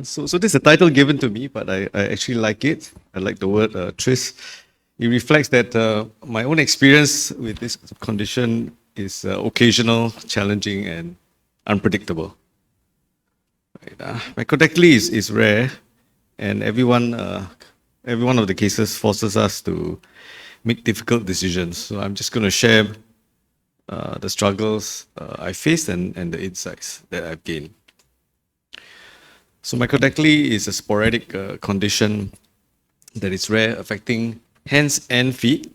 So this is a title given to me, but I actually like it. I like the word Tryst. It reflects that my own experience with this condition is occasional, challenging, and unpredictable. Right, Macrodactyly is rare, and every one of the cases forces us to make difficult decisions. So I'm just going to share the struggles I faced and the insights that I've gained. So macrodactyly is a sporadic condition that is rare, affecting hands and feet.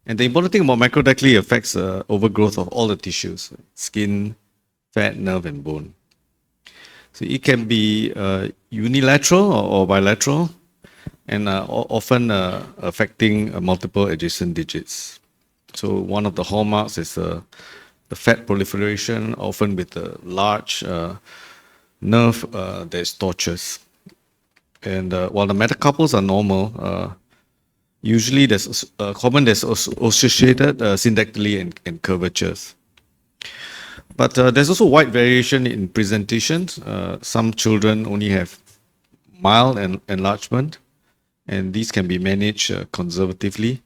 And the important thing about macrodactyly affects overgrowth of all the tissues: skin, fat, nerve, and bone. So it can be unilateral or bilateral, and often affecting multiple adjacent digits. So one of the hallmarks is the fat proliferation, often with a large nerve that is tortuous. And while the metacarpals are normal, usually there's there's associated syndactyly and curvatures. But there's also wide variation in presentations. Some children only have mild enlargement, and these can be managed conservatively.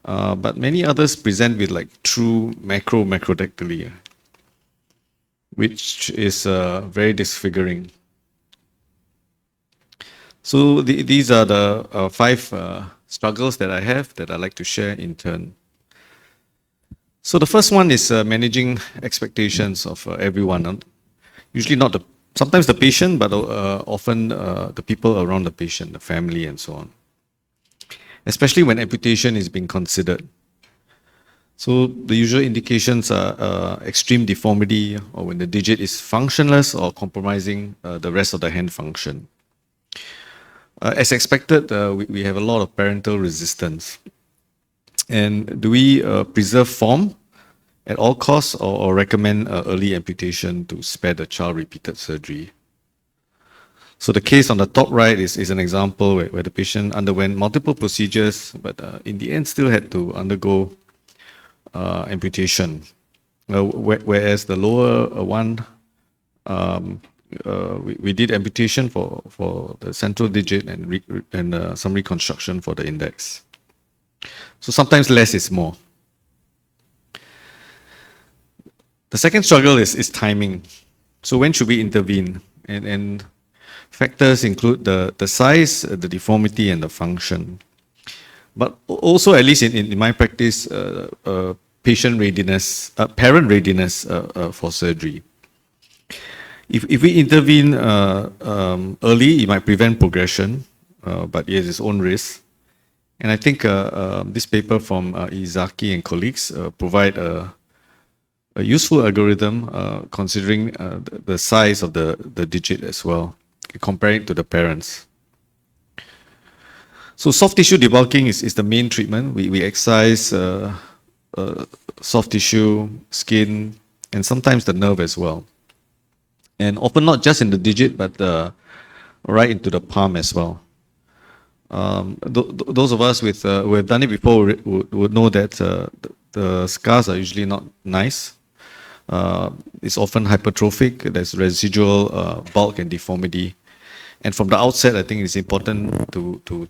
But many others present with like true macrodactyly, which is very disfiguring. So these are the 5 struggles that I have that I'd like to share in turn. So the first one is managing expectations of everyone. Usually not sometimes the patient, but often the people around the patient, the family and so on. Especially when amputation is being considered. So the usual indications are extreme deformity, or when the digit is functionless or compromising the rest of the hand function. As expected, we have a lot of parental resistance. And do we preserve form at all costs, or recommend early amputation to spare the child repeated surgery? So the case on the top right is an example where the patient underwent multiple procedures, but in the end still had to undergo amputation. Whereas the lower one, we did amputation for the central digit and some reconstruction for the index. So sometimes less is more. The second struggle is timing. So when should we intervene? And factors include the size, the deformity, and the function. But also, at least in my practice, patient readiness, parent readiness for surgery. If we intervene early, it might prevent progression, but it has its own risk. And I think this paper from Izaki and colleagues provide a useful algorithm considering the size of the digit as well, comparing it to the parents. So soft tissue debulking is the main treatment. We excise soft tissue, skin, and sometimes the nerve as well. And often not just in the digit, but right into the palm as well. Those of us who have done it before would know that the scars are usually not nice. It's often hypertrophic. There's residual bulk and deformity. And from the outset, I think it's important to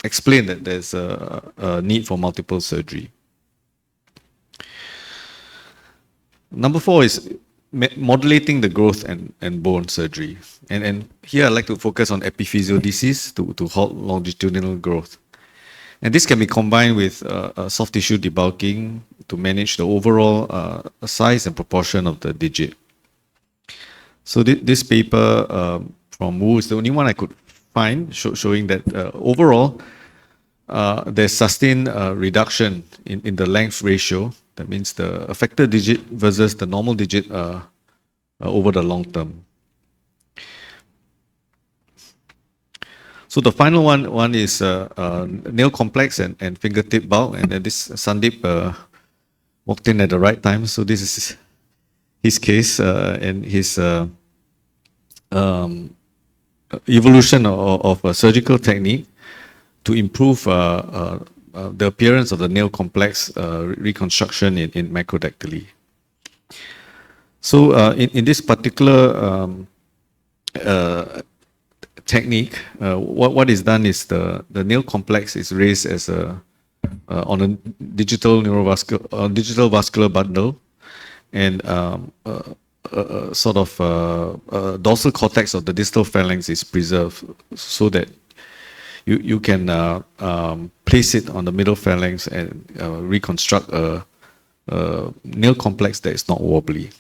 explain that there's a need for multiple surgery. Number 4 is modulating the growth and bone surgery. And here I'd like to focus on epiphysiodesis to halt longitudinal growth. And this can be combined with soft tissue debulking to manage the overall size and proportion of the digit. So this paper from Wu is the only one I could find showing that overall there's sustained reduction in the length ratio. That means the affected digit versus the normal digit over the long term. So the final one is nail complex and fingertip bulk, and then this Sandeep walked in at the right time. So this is his case and his evolution of a surgical technique to improve the appearance of the nail complex reconstruction in macrodactyly. So in this particular technique, what is done is the nail complex is raised as a on a digital vascular bundle, and sort of dorsal cortex of the distal phalanx is preserved so that you can place it on the middle phalanx and reconstruct a nail complex that is not wobbly.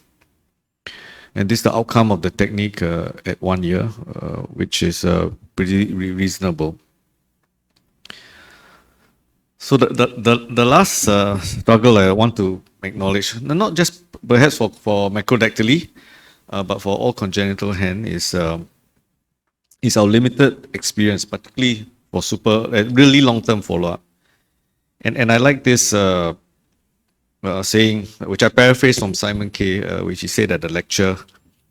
And this is the outcome of the technique at 1 year, which is pretty reasonable. So the last struggle I want to acknowledge, not just perhaps for macrodactyly, but for all congenital hand, is our limited experience, particularly for really long-term follow-up. And I like this saying, which I paraphrased from Simon K., which he said at a lecture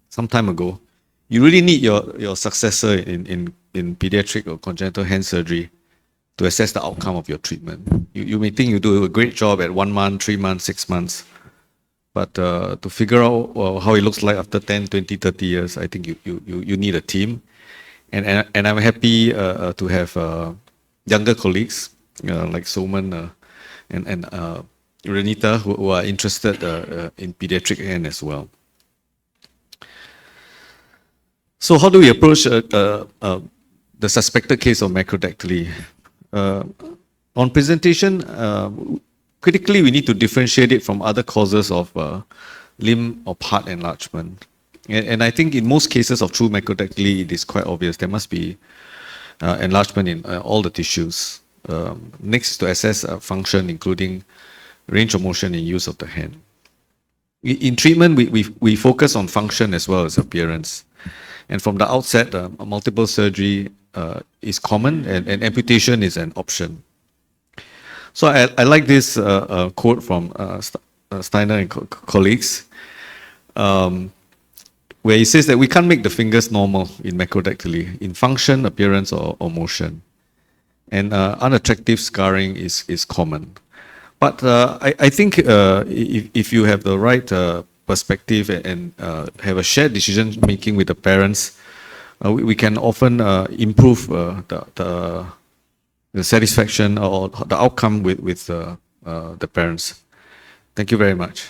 some time ago. You really need your successor in pediatric or congenital hand surgery to assess the outcome of your treatment. You may think you do a great job at 1 month, 3 months, 6 months, but to figure out how it looks like after 10, 20, 30 years, I think you need a team. And I'm happy to have younger colleagues like Soman and Renita who are interested in pediatric hand as well. So how do we approach the suspected case of macrodactyly? On presentation, critically, we need to differentiate it from other causes of limb or part enlargement. And I think in most cases of true macrodactyly, it is quite obvious. There must be enlargement in all the tissues. Next is to assess function, including range of motion and use of the hand. In treatment, we focus on function as well as appearance. And from the outset, multiple surgery is common and amputation is an option. So I like this quote from Steiner and colleagues, where he says that we can't make the fingers normal in macrodactyly, in function, appearance, or motion. And unattractive scarring is common. But I think if you have the right perspective and have a shared decision making with the parents, we can often improve the satisfaction or the outcome with the parents. Thank you very much.